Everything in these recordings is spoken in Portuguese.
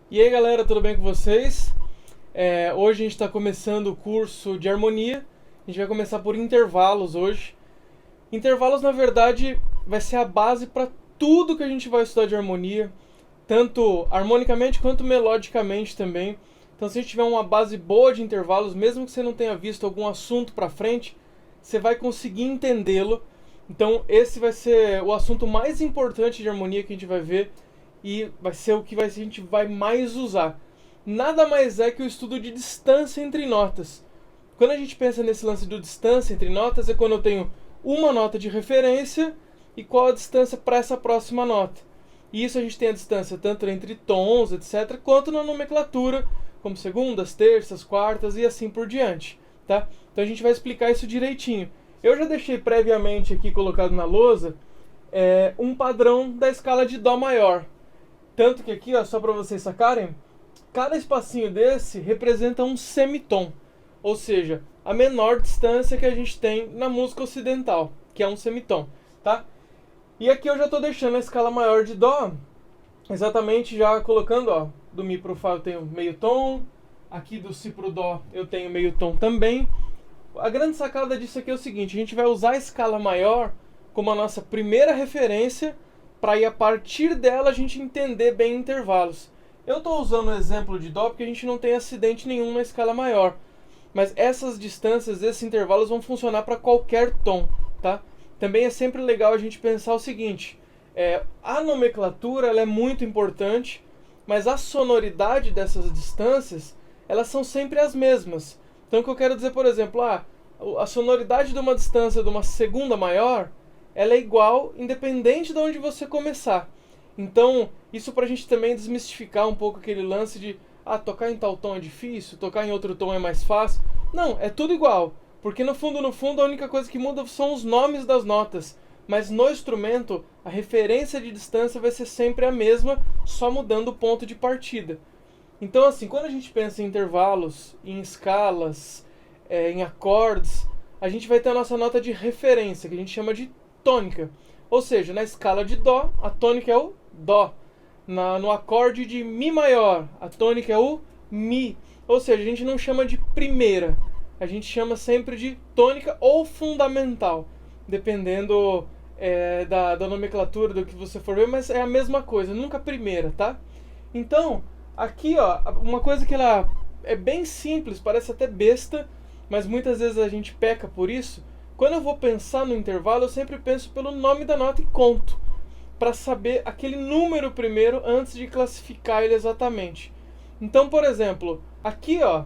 E aí galera, tudo bem com vocês? Hoje a gente está começando o curso de harmonia. A gente vai começar por intervalos hoje. Intervalos, na verdade, vai ser a base para tudo que a gente vai estudar de harmonia, tanto harmonicamente quanto melodicamente também. Então, se a gente tiver uma base boa de intervalos, mesmo que você não tenha visto algum assunto para frente, você vai conseguir entendê-lo. Então, esse vai ser o assunto mais importante de harmonia que a gente vai ver e vai ser o que a gente vai mais usar. Nada mais é que o estudo de distância entre notas. Quando a gente pensa nesse lance do distância entre notas, é quando eu tenho uma nota de referência e qual a distância para essa próxima nota. E isso a gente tem a distância tanto entre tons, etc., quanto na nomenclatura, como segundas, terças, quartas e assim por diante. Tá? Então a gente vai explicar isso direitinho. Eu já deixei previamente aqui colocado na lousa um padrão da escala de Dó maior. Tanto que aqui, ó, só para vocês sacarem, cada espacinho desse representa um semitom. Ou seja, a menor distância que a gente tem na música ocidental, que é um semitom, tá? E aqui eu já estou deixando a escala maior de Dó, exatamente já colocando, ó, do Mi pro Fá eu tenho meio tom, aqui do Si pro Dó eu tenho meio tom também. A grande sacada disso aqui é o seguinte, a gente vai usar a escala maior como a nossa primeira referência para aí a partir dela a gente entender bem intervalos. Eu estou usando o exemplo de Dó porque a gente não tem acidente nenhum na escala maior. Mas essas distâncias, esses intervalos vão funcionar para qualquer tom, tá? Também é sempre legal a gente pensar o seguinte, a nomenclatura ela é muito importante, mas a sonoridade dessas distâncias, elas são sempre as mesmas. Então o que eu quero dizer, por exemplo, a sonoridade de uma distância de uma segunda maior, ela é igual independente de onde você começar. Então, isso pra gente também desmistificar um pouco aquele lance de tocar em tal tom é difícil, tocar em outro tom é mais fácil. Não, é tudo igual. Porque no fundo, a única coisa que muda são os nomes das notas. Mas no instrumento, a referência de distância vai ser sempre a mesma, só mudando o ponto de partida. Então, assim, quando a gente pensa em intervalos, em escalas, em acordes, a gente vai ter a nossa nota de referência, que a gente chama de tônica. Ou seja, na escala de Dó, a tônica é o Dó. No acorde de Mi maior, a tônica é o Mi. Ou seja, a gente não chama de primeira, a gente chama sempre de tônica ou fundamental, dependendo da nomenclatura, do que você for ver, mas é a mesma coisa, nunca primeira, tá? Então, aqui, ó, uma coisa que ela é bem simples, parece até besta, mas muitas vezes a gente peca por isso. Quando eu vou pensar no intervalo, eu sempre penso pelo nome da nota e conto, para saber aquele número primeiro antes de classificar ele exatamente. Então, por exemplo, aqui, ó,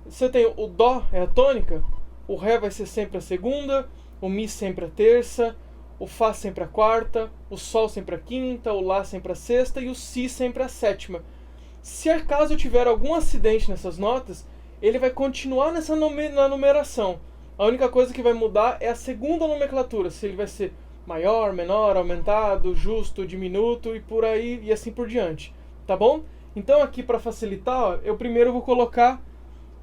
você tem o Dó é a tônica, o Ré vai ser sempre a segunda, o Mi sempre a terça, o Fá sempre a quarta, o Sol sempre a quinta, o Lá sempre a sexta e o Si sempre a sétima. Se acaso tiver algum acidente nessas notas, ele vai continuar na numeração. A única coisa que vai mudar é a segunda nomenclatura, se ele vai ser maior, menor, aumentado, justo, diminuto e por aí e assim por diante, tá bom? Então aqui para facilitar, ó, eu primeiro vou colocar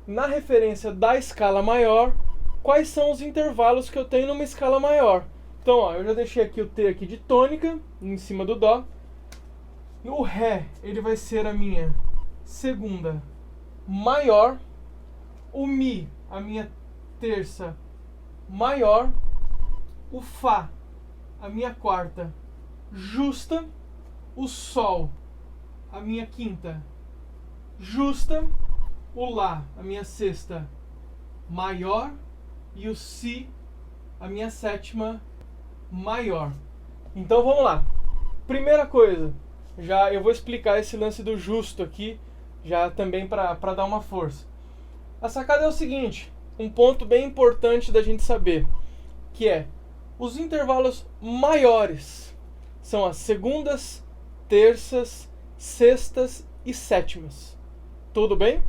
na referência da escala maior quais são os intervalos que eu tenho numa escala maior. Então, ó, eu já deixei aqui o T aqui de tônica em cima do Dó. O Ré, ele vai ser a minha segunda maior. O Mi, a minha terça maior. O Fá, a minha quarta justa. O Sol, a minha quinta justa. O Lá, a minha sexta maior. E o Si, a minha sétima maior. Então vamos lá. Primeira coisa, já eu vou explicar esse lance do justo aqui, já também para dar uma força. A sacada é o seguinte, um ponto bem importante da gente saber, que é os intervalos maiores são as segundas, terças, sextas e sétimas. Tudo bem?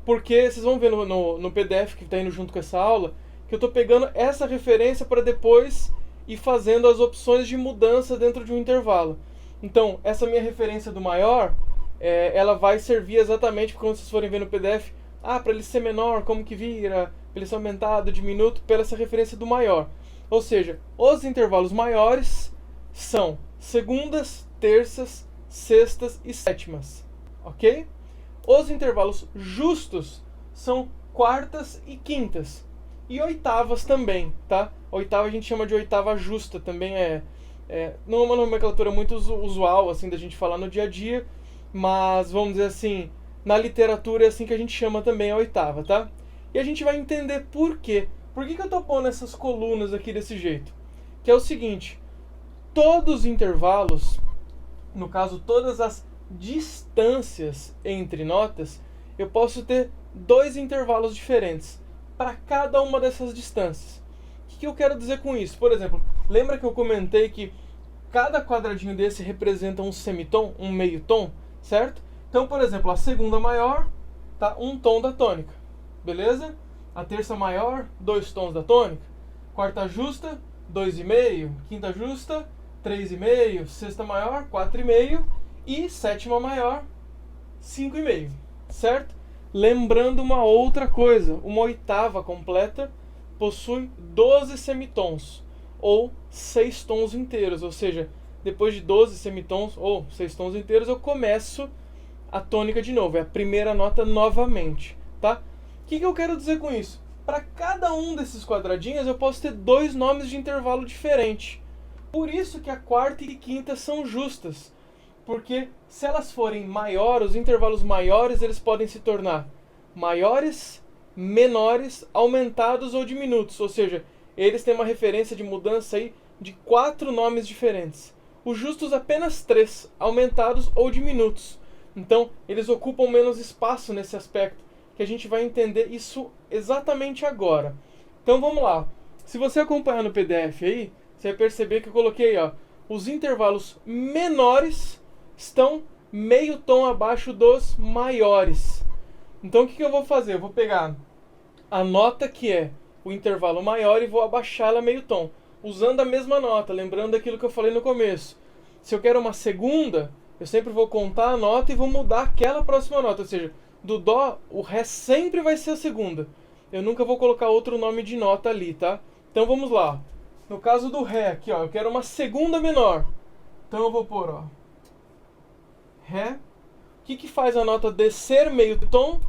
Porque vocês vão ver no PDF que está indo junto com essa aula, que eu estou pegando essa referência para depois ir fazendo as opções de mudança dentro de um intervalo. Então, essa minha referência do maior, ela vai servir exatamente quando vocês forem ver no PDF, para ele ser menor, como que vira, para ele ser aumentado, diminuto, pela essa referência do maior. Ou seja, os intervalos maiores são segundas, terças, sextas e sétimas. ok? Os intervalos justos são quartas e quintas. E oitavas também, tá? Oitava a gente chama de oitava justa, também não é uma nomenclatura muito usual, assim, da gente falar no dia a dia, mas vamos dizer assim, na literatura é assim que a gente chama também a oitava, tá? E a gente vai entender por quê. Por que eu tô pondo essas colunas aqui desse jeito? Que é o seguinte, todos os intervalos, no caso todas as distâncias entre notas, eu posso ter dois intervalos diferentes para cada uma dessas distâncias. O que eu quero dizer com isso? Por exemplo, lembra que eu comentei que cada quadradinho desse representa um semitom, um meio tom, certo? Então, por exemplo, a segunda maior tá um tom da tônica, beleza? A terça maior, 2 tons da tônica. Quarta justa, 2,5. Quinta justa, 3,5. Sexta maior, 4,5. E sétima maior, 5,5, certo? Lembrando uma outra coisa, uma oitava completa possui 12 semitons, ou 6 tons inteiros, ou seja, depois de 12 semitons, ou 6 tons inteiros, eu começo a tônica de novo, é a primeira nota novamente, tá? O que eu quero dizer com isso? Para cada um desses quadradinhos eu posso ter dois nomes de intervalo diferente. Por isso que a quarta e quinta são justas, porque se elas forem maiores, os intervalos maiores eles podem se tornar maiores, menores, aumentados ou diminutos, ou seja, eles têm uma referência de mudança aí de 4 nomes diferentes. Os justos apenas 3, aumentados ou diminutos. Então, eles ocupam menos espaço nesse aspecto, que a gente vai entender isso exatamente agora. Então, vamos lá. Se você acompanhar no PDF aí, você vai perceber que eu coloquei, ó, os intervalos menores estão meio tom abaixo dos maiores. Então, o que eu vou fazer? Eu vou pegar a nota que é o intervalo maior e vou abaixá-la meio tom, usando a mesma nota, lembrando aquilo que eu falei no começo. Se eu quero uma segunda, eu sempre vou contar a nota e vou mudar aquela próxima nota, ou seja, do Dó, o Ré sempre vai ser a segunda. Eu nunca vou colocar outro nome de nota ali, tá? Então vamos lá. No caso do Ré aqui, ó, eu quero uma segunda menor. Então eu vou pôr, ó, Ré. O que faz a nota descer meio tom?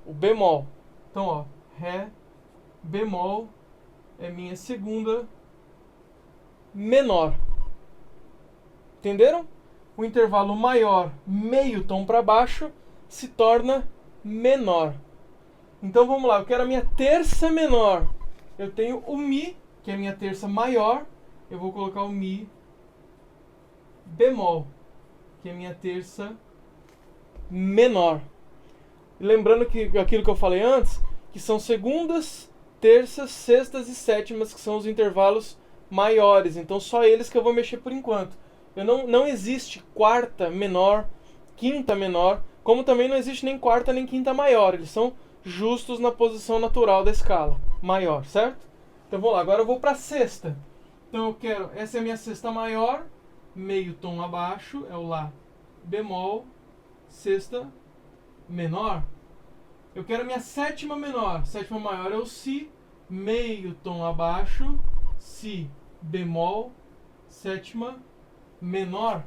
O bemol. Então, ó, Ré, bemol é minha segunda menor. Entenderam? O intervalo maior, meio tom para baixo, se torna menor. Então vamos lá, eu quero a minha terça menor. Eu tenho o Mi, que é a minha terça maior. Eu vou colocar o Mi bemol, que é a minha terça menor. Lembrando que aquilo que eu falei antes, que são segundas, terças, sextas e sétimas, que são os intervalos maiores. Então só eles que eu vou mexer por enquanto. Não existe quarta menor, quinta menor, como também não existe nem quarta nem quinta maior. Eles são justos na posição natural da escala, maior, certo? Então vamos lá, agora eu vou para a sexta. Então eu quero, essa é a minha sexta maior, meio tom abaixo, é o Lá bemol, sexta menor. Eu quero a minha sétima menor, sétima maior é o Si, meio tom abaixo, Si bemol, sétima menor.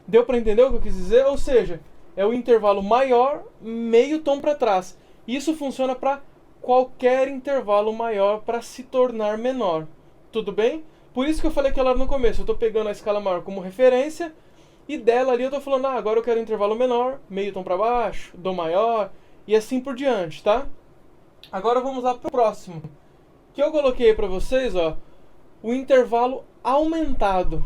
Deu para entender o que eu quis dizer? Ou seja, é o intervalo maior, meio tom para trás. Isso funciona para qualquer intervalo maior para se tornar menor. Tudo bem? Por isso que eu falei aquela no começo. Eu estou pegando a escala maior como referência e dela ali eu estou falando, agora eu quero um intervalo menor, meio tom para baixo, Dó maior e assim por diante, tá? Agora vamos lá para o próximo. Que eu coloquei para vocês, ó, o intervalo aumentado.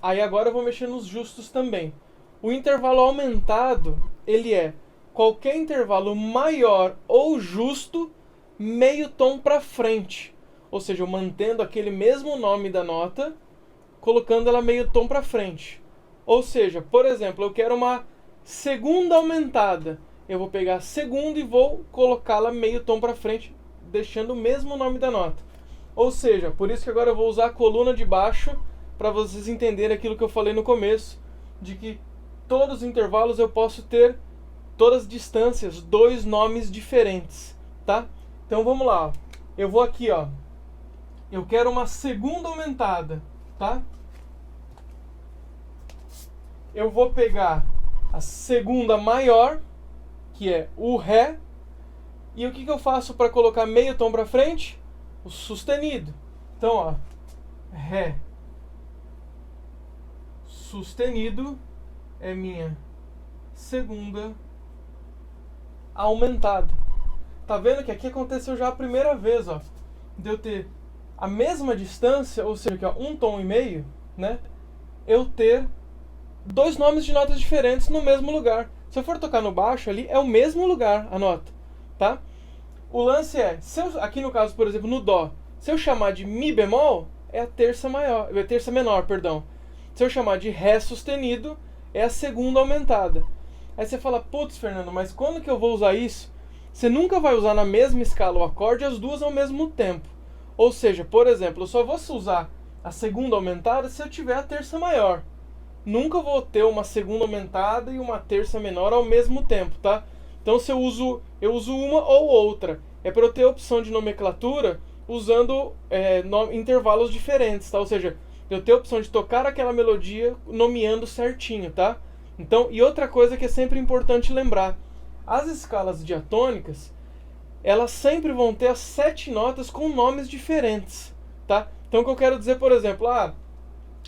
Aí agora eu vou mexer nos justos também. O intervalo aumentado, ele é qualquer intervalo maior ou justo, meio tom para frente. Ou seja, eu mantendo aquele mesmo nome da nota, colocando ela meio tom para frente. Ou seja, por exemplo, eu quero uma segunda aumentada. Eu vou pegar a segunda e vou colocá-la meio tom para frente, deixando o mesmo nome da nota. Ou seja, por isso que agora eu vou usar a coluna de baixo para vocês entenderem aquilo que eu falei no começo, de que todos os intervalos eu posso ter, todas as distâncias, dois nomes diferentes, tá? Então vamos lá, ó. Eu vou aqui, ó, eu quero uma segunda aumentada, tá? Eu vou pegar a segunda maior, que é o Ré. E o que eu faço para colocar meio tom para frente? O sustenido. Então, ó, Ré sustenido é minha segunda aumentada. Tá vendo que aqui aconteceu já a primeira vez, ó, de eu ter a mesma distância, ou seja, que é um tom e meio, né? Eu ter dois nomes de notas diferentes no mesmo lugar. Se eu for tocar no baixo ali, é o mesmo lugar a nota, tá? O lance é, aqui no caso, por exemplo, no Dó, se eu chamar de Mi bemol, é a terça maior, é a terça menor, perdão. Se eu chamar de Ré sustenido, é a segunda aumentada. Aí você fala, putz, Fernando, mas quando que eu vou usar isso? Você nunca vai usar na mesma escala o acorde as duas ao mesmo tempo. Ou seja, por exemplo, eu só vou usar a segunda aumentada se eu tiver a terça maior. Nunca vou ter uma segunda aumentada e uma terça menor ao mesmo tempo, tá? Então se eu uso uma ou outra. É para eu ter a opção de nomenclatura usando intervalos diferentes, tá? Ou seja, eu ter a opção de tocar aquela melodia nomeando certinho, tá? Então, e outra coisa que é sempre importante lembrar, as escalas diatônicas, elas sempre vão ter as 7 notas com nomes diferentes, tá? Então o que eu quero dizer, por exemplo,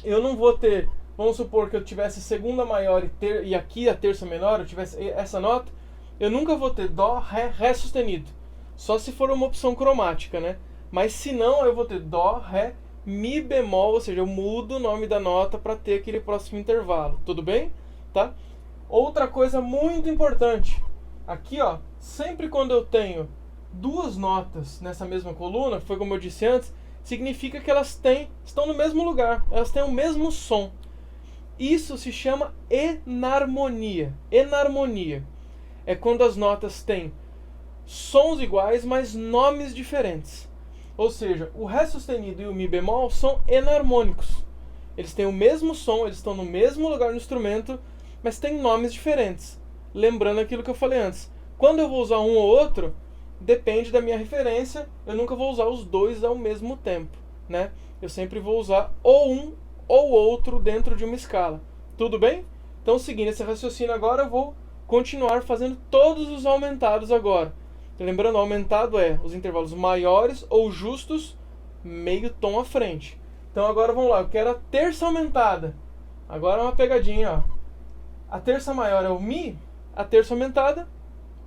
eu não vou ter, vamos supor que eu tivesse segunda maior e aqui a terça menor, eu tivesse essa nota, eu nunca vou ter Dó, Ré, Ré sustenido. Só se for uma opção cromática, né? Mas se não, eu vou ter Dó, Ré, Mi bemol, ou seja, eu mudo o nome da nota para ter aquele próximo intervalo. Tudo bem? Tá? Outra coisa muito importante. Aqui, ó, sempre quando eu tenho duas notas nessa mesma coluna, foi como eu disse antes, significa que elas estão no mesmo lugar, elas têm o mesmo som. Isso se chama enarmonia. Enarmonia é quando as notas têm sons iguais, mas nomes diferentes. Ou seja, o Ré sustenido e o Mi bemol são enarmônicos. Eles têm o mesmo som, eles estão no mesmo lugar no instrumento, mas têm nomes diferentes. Lembrando aquilo que eu falei antes. Quando eu vou usar um ou outro, depende da minha referência, eu nunca vou usar os dois ao mesmo tempo, né? Eu sempre vou usar ou um ou outro dentro de uma escala. Tudo bem? Então, seguindo esse raciocínio agora, eu vou continuar fazendo todos os aumentados agora. Lembrando, aumentado é os intervalos maiores ou justos, meio tom à frente. Então agora vamos lá, eu quero a terça aumentada. Agora é uma pegadinha, ó. A terça maior é o Mi, a terça aumentada,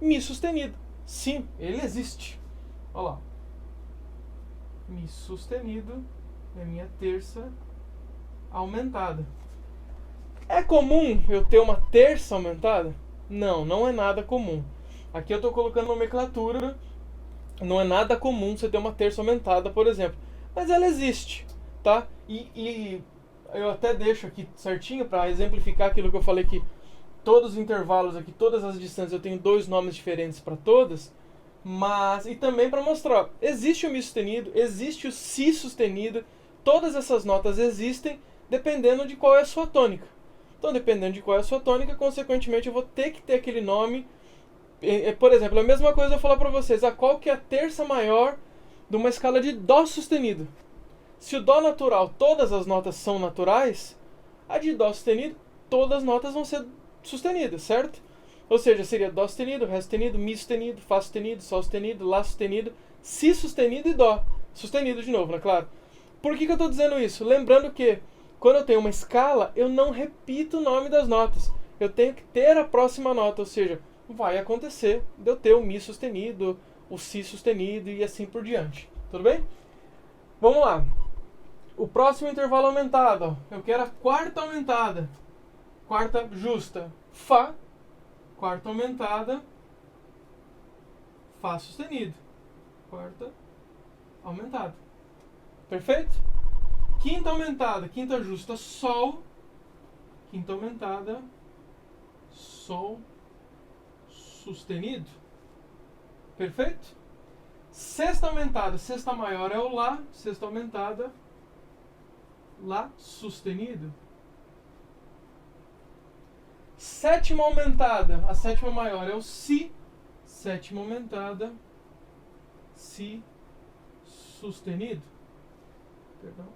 Mi sustenido. Sim, ele existe. Olha lá. Mi sustenido é minha terça aumentada. É comum eu ter uma terça aumentada? Não, não é nada comum. Aqui eu estou colocando nomenclatura, não é nada comum você ter uma terça aumentada, por exemplo. Mas ela existe, tá? E eu até deixo aqui certinho para exemplificar aquilo que eu falei, que todos os intervalos aqui, todas as distâncias, eu tenho dois nomes diferentes para todas. Mas, e também para mostrar, ó, existe o Mi sustenido, existe o Si sustenido, todas essas notas existem dependendo de qual é a sua tônica. Então, dependendo de qual é a sua tônica, consequentemente eu vou ter que ter aquele nome. Por exemplo, a mesma coisa eu falar para vocês, qual que é a terça maior de uma escala de Dó sustenido. Se o Dó natural, todas as notas são naturais, a de Dó sustenido, todas as notas vão ser sustenidas, certo? Ou seja, seria Dó sustenido, Ré sustenido, Mi sustenido, Fá sustenido, Sol sustenido, Lá sustenido, Si sustenido e Dó sustenido de novo, né? Claro. Por que eu estou dizendo isso? Lembrando que quando eu tenho uma escala, eu não repito o nome das notas. Eu tenho que ter a próxima nota, ou seja, vai acontecer de eu ter o Mi sustenido, o Si sustenido e assim por diante. Tudo bem? Vamos lá. O próximo intervalo aumentado, ó. Eu quero a quarta aumentada. Quarta justa, Fá. Quarta aumentada, Fá sustenido. Quarta aumentada. Perfeito? Quinta aumentada, quinta justa, Sol. Quinta aumentada, Sol sustenido. Perfeito? Sexta aumentada, sexta maior é o Lá. Sexta aumentada, Lá sustenido. Sétima aumentada, a sétima maior é o Si. Sétima aumentada, Si sustenido. Perdão.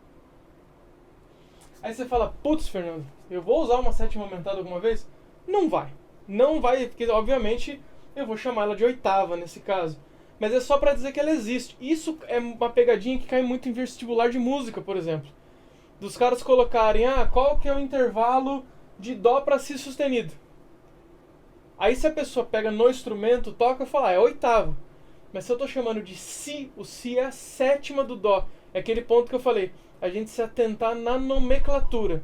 Aí você fala, putz, Fernando, eu vou usar uma sétima aumentada alguma vez? Não vai. Não vai, porque obviamente eu vou chamar ela de oitava nesse caso. Mas é só para dizer que ela existe. Isso é uma pegadinha que cai muito em vestibular de música, por exemplo. Dos caras colocarem, qual que é o intervalo de dó para si sustenido? Aí se a pessoa pega no instrumento, toca e fala, é oitava. Mas se eu estou chamando de si, o si é a sétima do dó. É aquele ponto que eu falei, a gente se atentar na nomenclatura.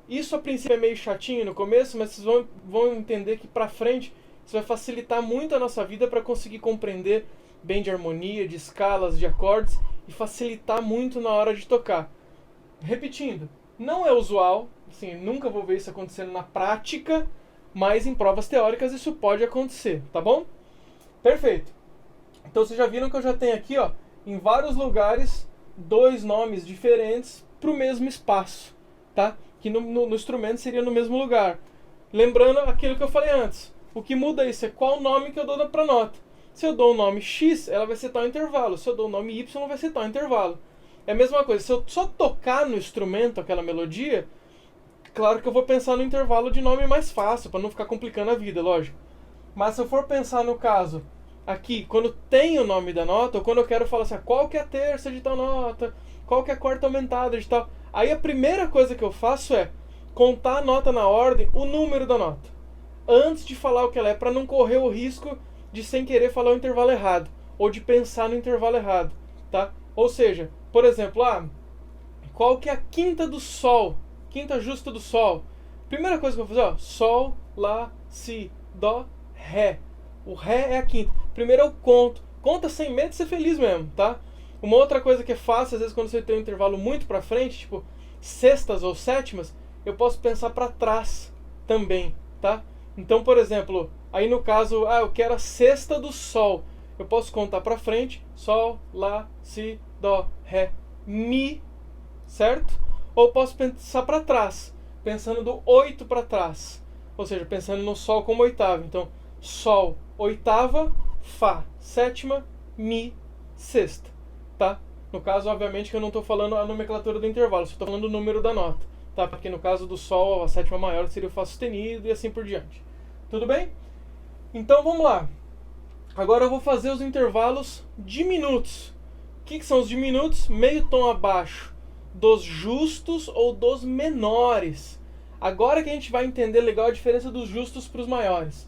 Isso a princípio é meio chatinho no começo, mas vocês vão entender que pra frente isso vai facilitar muito a nossa vida para conseguir compreender bem de harmonia, de escalas, de acordes e facilitar muito na hora de tocar. Repetindo, não é usual, assim, nunca vou ver isso acontecendo na prática, mas em provas teóricas isso pode acontecer, tá bom? Perfeito. Então vocês já viram que eu já tenho aqui, ó, em vários lugares, 2 nomes diferentes para o mesmo espaço, tá? Que no instrumento seria no mesmo lugar. Lembrando aquilo que eu falei antes. O que muda isso é qual nome que eu dou para a nota. Se eu dou o nome X, ela vai ser tal intervalo. Se eu dou o nome Y, vai ser tal intervalo. É a mesma coisa. Se eu só tocar no instrumento aquela melodia, claro que eu vou pensar no intervalo de nome mais fácil, para não ficar complicando a vida, lógico. Mas se eu for pensar no caso, aqui, quando tem o nome da nota, ou quando eu quero falar assim, qual que é a terça de tal nota, qual que é a quarta aumentada de tal... Aí a primeira coisa que eu faço é contar a nota na ordem, o número da nota, antes de falar o que ela é, para não correr o risco de sem querer falar o intervalo errado, ou de pensar no intervalo errado, tá? Ou seja, por exemplo, qual que é a quinta do sol, quinta justa do sol? Primeira coisa que eu vou fazer, sol, lá, si, dó, ré. O ré é a quinta. Primeiro eu conto. Conta sem medo de ser feliz mesmo, tá? Uma outra coisa que é fácil, às vezes quando você tem um intervalo muito pra frente, tipo sextas ou sétimas, eu posso pensar pra trás também, tá? Então, por exemplo, aí no caso, eu quero a sexta do sol. Eu posso contar pra frente, sol, lá, si, dó, ré, mi, certo? Ou posso pensar pra trás, pensando do 8 pra trás. Ou seja, pensando no sol como oitava. Então, sol, oitava, fá, sétima, mi, sexta, tá? No caso, obviamente, que eu não estou falando a nomenclatura do intervalo, só estou falando o número da nota, tá? Porque no caso do sol, a sétima maior seria o fá sustenido e assim por diante. Tudo bem? Então, vamos lá. Agora eu vou fazer os intervalos diminutos. O que são os diminutos? Meio tom abaixo dos justos ou dos menores. Agora que a gente vai entender legal a diferença dos justos para os maiores.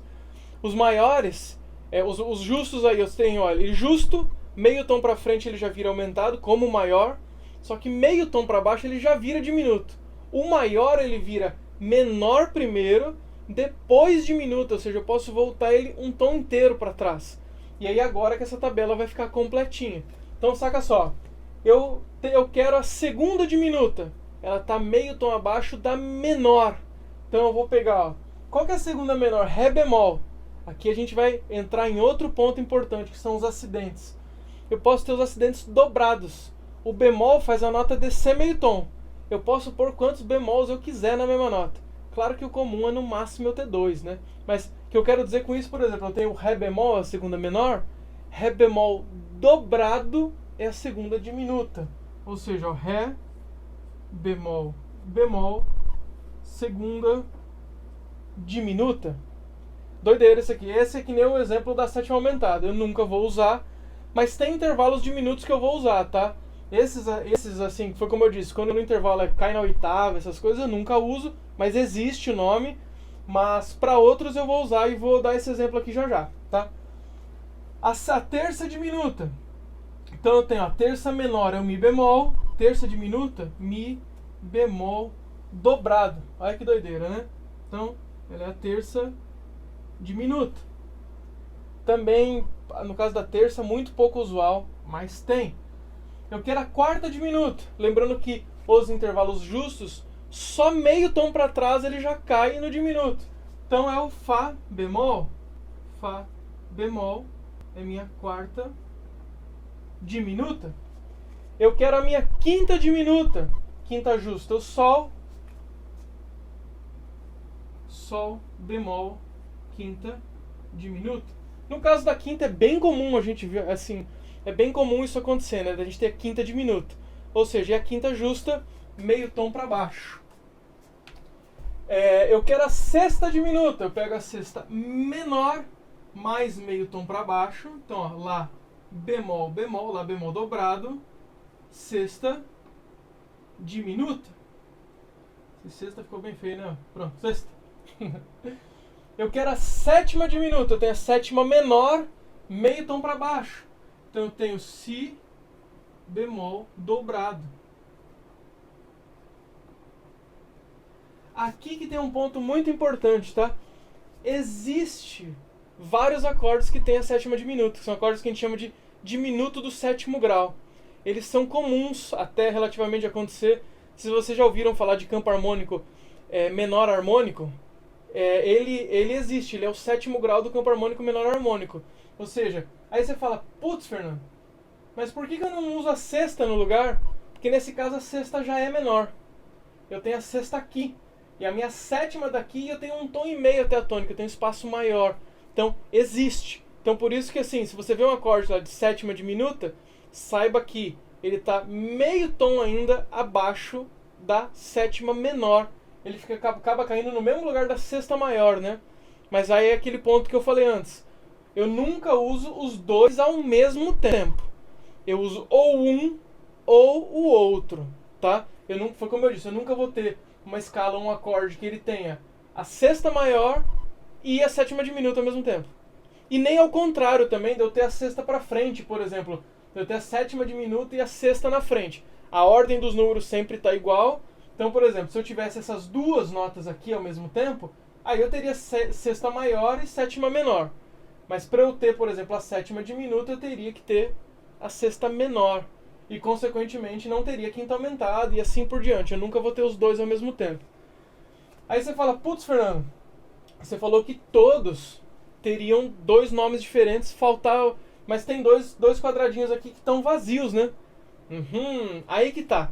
Os maiores, os justos aí, eu tenho, olha, ele justo, meio tom para frente ele já vira aumentado, como o maior, só que meio tom para baixo ele já vira diminuto. O maior ele vira menor primeiro, depois diminuto, ou seja, eu posso voltar ele um tom inteiro para trás. E aí agora que essa tabela vai ficar completinha. Então saca só, eu quero a segunda diminuta, ela está meio tom abaixo da menor. Então eu vou pegar, qual que é a segunda menor? Ré bemol. Aqui a gente vai entrar em outro ponto importante, que são os acidentes. Eu posso ter os acidentes dobrados. O bemol faz a nota descer meio tom. Eu posso pôr quantos bemols eu quiser na mesma nota. Claro que o comum é no máximo eu ter 2, né? Mas o que eu quero dizer com isso, por exemplo, eu tenho o Ré bemol, a segunda menor. Ré bemol dobrado é a segunda diminuta. Ou seja, ó, Ré, bemol, bemol, segunda diminuta. Doideira esse aqui. Esse é que nem o exemplo da sétima aumentada. Eu nunca vou usar, mas tem intervalos diminutos que eu vou usar, tá? Esses assim, foi como eu disse, quando no intervalo cai na oitava, essas coisas eu nunca uso, mas existe o nome. Mas para outros eu vou usar e vou dar esse exemplo aqui já já, tá? A terça diminuta. Então eu tenho a terça menor é o Mi bemol, terça diminuta, Mi bemol dobrado. Olha que doideira, né? Então, ela é a terça diminuta. Também, no caso da terça, muito pouco usual, mas tem. Eu quero a quarta diminuta. Lembrando que os intervalos justos, só meio tom para trás ele já cai no diminuto. Então é o Fá bemol. Fá bemol é minha quarta diminuta. Eu quero a minha quinta diminuta. Quinta justa, o Sol. Sol bemol, quinta diminuta. No caso da quinta é bem comum a gente ver, assim, é bem comum isso acontecer, né? A gente ter a quinta diminuta. Ou seja, é a quinta justa, meio tom para baixo. Eu quero a sexta diminuta. Eu pego a sexta menor mais meio tom para baixo. Então, ó, lá bemol, bemol, lá bemol dobrado, sexta diminuta. Sexta ficou bem feio, né? Pronto, sexta. Eu quero a sétima diminuta. Eu tenho a sétima menor, meio tom para baixo. Então eu tenho si bemol dobrado. Aqui que tem um ponto muito importante, tá? Existe vários acordes que têm a sétima diminuta, que são acordes que a gente chama de diminuto do sétimo grau. Eles são comuns até relativamente acontecer. Se vocês já ouviram falar de campo harmônico menor harmônico, ele existe, ele é o sétimo grau do campo harmônico menor harmônico. Ou seja, aí você fala, putz, Fernando, mas por que eu não uso a sexta no lugar? Porque nesse caso a sexta já é menor. Eu tenho a sexta aqui. E a minha sétima daqui eu tenho um tom e meio até a tônica, eu tenho um espaço maior. Então, existe. Então, por isso que assim, se você vê um acorde lá de sétima diminuta, saiba que ele está meio tom ainda abaixo da sétima menor. Ele acaba caindo no mesmo lugar da sexta maior, né? Mas aí é aquele ponto que eu falei antes. Eu nunca uso os dois ao mesmo tempo. Eu uso ou um ou o outro, tá? Foi como eu disse, eu nunca vou ter uma escala, um acorde que ele tenha a sexta maior e a sétima diminuta ao mesmo tempo. E nem ao contrário também, de eu ter a sexta para frente, por exemplo. De eu ter a sétima diminuta e a sexta na frente. A ordem dos números sempre está igual. Então, por exemplo, se eu tivesse essas duas notas aqui ao mesmo tempo, aí eu teria sexta maior e sétima menor. Mas para eu ter, por exemplo, a sétima diminuta, eu teria que ter a sexta menor. E, consequentemente, não teria quinta aumentada e assim por diante. Eu nunca vou ter os dois ao mesmo tempo. Aí você fala, putz, Fernando, você falou que todos teriam dois nomes diferentes, mas tem dois quadradinhos aqui que estão vazios, né? Aí que tá.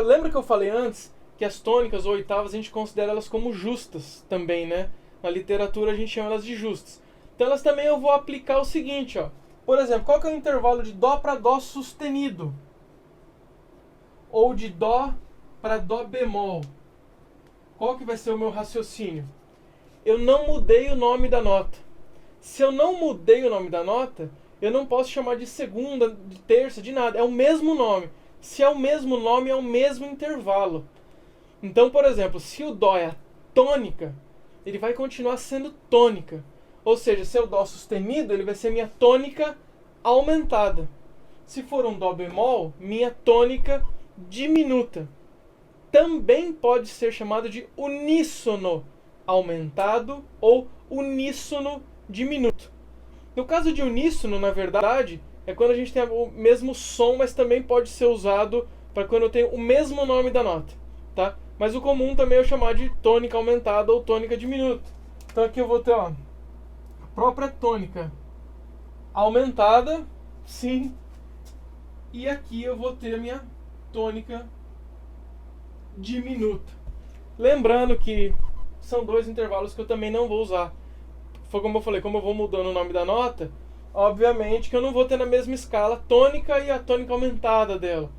Lembra que eu falei antes que as tônicas ou oitavas a gente considera elas como justas também, né? Na literatura a gente chama elas de justas. Então elas também eu vou aplicar o seguinte, ó. Por exemplo, qual que é o intervalo de Dó para Dó sustenido? Ou de Dó para Dó bemol? Qual que vai ser o meu raciocínio? Eu não mudei o nome da nota. Se eu não mudei o nome da nota, eu não posso chamar de segunda, de terça, de nada. É o mesmo nome. Se é o mesmo nome, é o mesmo intervalo. Então, por exemplo, se o Dó é a tônica, ele vai continuar sendo tônica. Ou seja, se é o Dó sustenido, ele vai ser minha tônica aumentada. Se for um Dó bemol, minha tônica diminuta. Também pode ser chamado de uníssono aumentado ou uníssono diminuto. No caso de uníssono, na verdade, é quando a gente tem o mesmo som, mas também pode ser usado para quando eu tenho o mesmo nome da nota, tá? Mas o comum também é chamar de tônica aumentada ou tônica diminuta. Então aqui eu vou ter, ó, própria tônica aumentada, sim, e aqui eu vou ter a minha tônica diminuta. Lembrando que são dois intervalos que eu também não vou usar. Foi como eu falei, como eu vou mudando o nome da nota, obviamente que eu não vou ter na mesma escala a tônica e a tônica aumentada dela.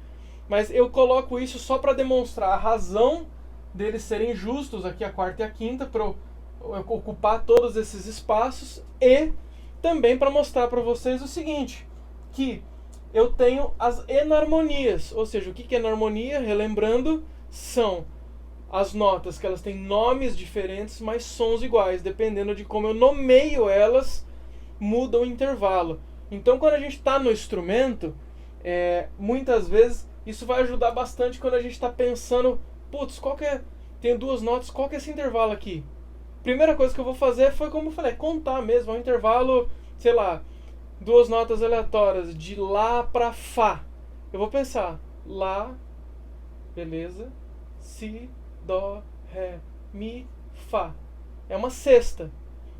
Mas eu coloco isso só para demonstrar a razão deles serem justos, aqui a quarta e a quinta, para eu ocupar todos esses espaços, e também para mostrar para vocês o seguinte, que eu tenho as enarmonias. Ou seja, o que é enarmonia? Relembrando, são as notas que elas têm nomes diferentes, mas sons iguais. Dependendo de como eu nomeio elas, muda o intervalo. Então, quando a gente está no instrumento, muitas vezes isso vai ajudar bastante quando a gente está pensando, putz, tem duas notas, qual que é esse intervalo aqui? Primeira coisa que eu vou fazer foi, como eu falei, contar mesmo. É um intervalo, sei lá, duas notas aleatórias, de Lá para Fá. Eu vou pensar, Lá, beleza, Si, Dó, Ré, Mi, Fá. É uma sexta.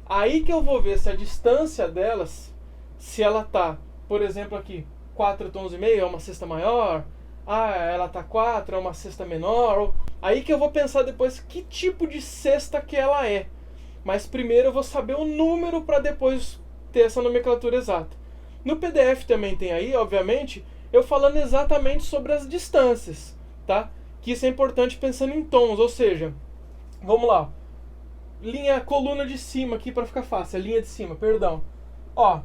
Aí que eu vou ver se a distância delas, se ela tá, por exemplo aqui, 4 tons e meio, é uma sexta maior. Ela tá 4, é uma sexta menor. Aí que eu vou pensar depois que tipo de sexta que ela é. Mas primeiro eu vou saber o número para depois ter essa nomenclatura exata. No PDF também tem aí, obviamente, eu falando exatamente sobre as distâncias, tá? Que isso é importante pensando em tons, ou seja, Vamos lá. Coluna de cima aqui para ficar fácil. A linha de cima, perdão. Ó,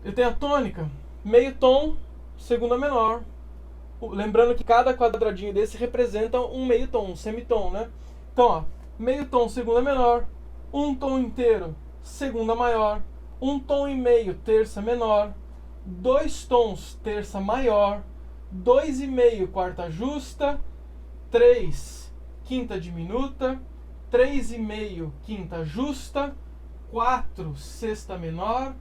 eu tenho a tônica, meio tom, segunda menor. Lembrando que cada quadradinho desse representa um meio tom, um semitom, né? Então, ó, meio tom, segunda menor, um tom inteiro, segunda maior, um tom e meio, terça menor, dois tons, terça maior, dois e meio, quarta justa, 3, quinta diminuta, 3,5, quinta justa, 4, sexta menor,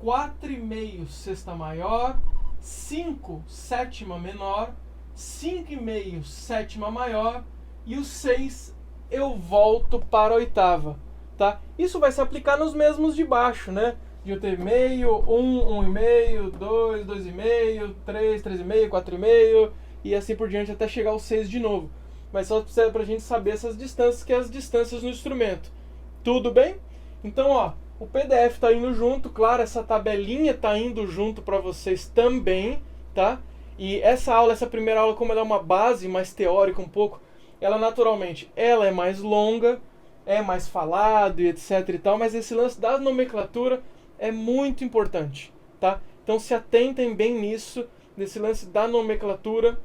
4,5, sexta maior, 5, sétima menor, 5,5, sétima maior e o 6 eu volto para a oitava, tá? Isso vai se aplicar nos mesmos de baixo, né? De eu ter meio, 1,5, 2, 2,5, 3, 3,5, 4,5 e assim por diante até chegar ao 6 de novo. Mas só para a gente saber essas distâncias, que é as distâncias no instrumento. Tudo bem? Então, ó, o PDF está indo junto, claro, essa tabelinha está indo junto para vocês também, tá? E essa aula, essa primeira aula, como ela é uma base mais teórica um pouco, ela naturalmente, ela é mais longa, é mais falado e etc e tal, mas esse lance da nomenclatura é muito importante, tá? Então se atentem bem nisso, nesse lance da nomenclatura,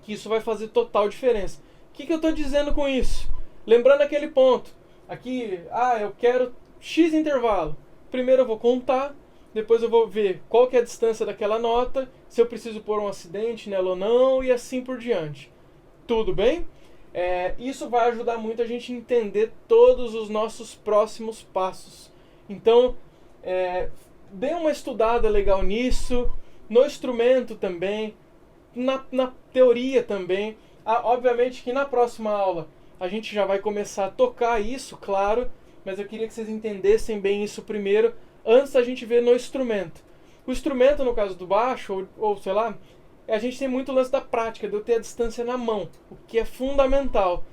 que isso vai fazer total diferença. O que eu estou dizendo com isso? Lembrando aquele ponto, aqui, eu quero X intervalo. Primeiro eu vou contar, depois eu vou ver qual que é a distância daquela nota, se eu preciso pôr um acidente nela ou não, e assim por diante. Tudo bem? Isso vai ajudar muito a gente a entender todos os nossos próximos passos. Então, dê uma estudada legal nisso, no instrumento também, na teoria também. Obviamente que na próxima aula a gente já vai começar a tocar isso, claro, mas eu queria que vocês entendessem bem isso primeiro, antes da gente ver no instrumento. O instrumento, no caso do baixo, ou sei lá, a gente tem muito lance da prática, de eu ter a distância na mão, o que é fundamental.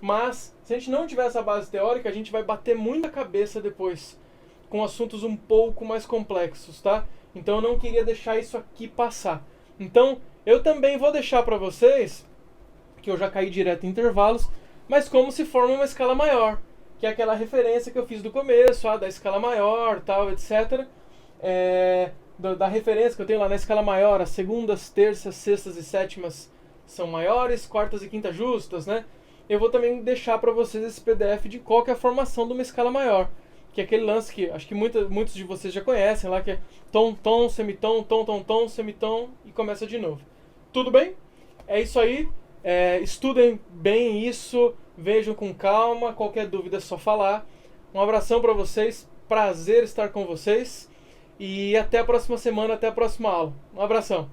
Mas, se a gente não tiver essa base teórica, a gente vai bater muita cabeça depois, com assuntos um pouco mais complexos, tá? Então eu não queria deixar isso aqui passar. Então, eu também vou deixar para vocês, que eu já caí direto em intervalos, mas como se forma uma escala maior, que é aquela referência que eu fiz do começo, da escala maior, tal, etc. Da referência que eu tenho lá na escala maior, as segundas, terças, sextas e sétimas são maiores, quartas e quintas justas, né? Eu vou também deixar para vocês esse PDF de qual que é a formação de uma escala maior, que é aquele lance que acho que muitos de vocês já conhecem lá, que é tom, tom, semitom, tom, tom, tom, semitom e começa de novo. Tudo bem? É isso aí. Estudem bem isso, vejam com calma, qualquer dúvida é só falar. Um abração para vocês, prazer estar com vocês e até a próxima semana, até a próxima aula. Um abração.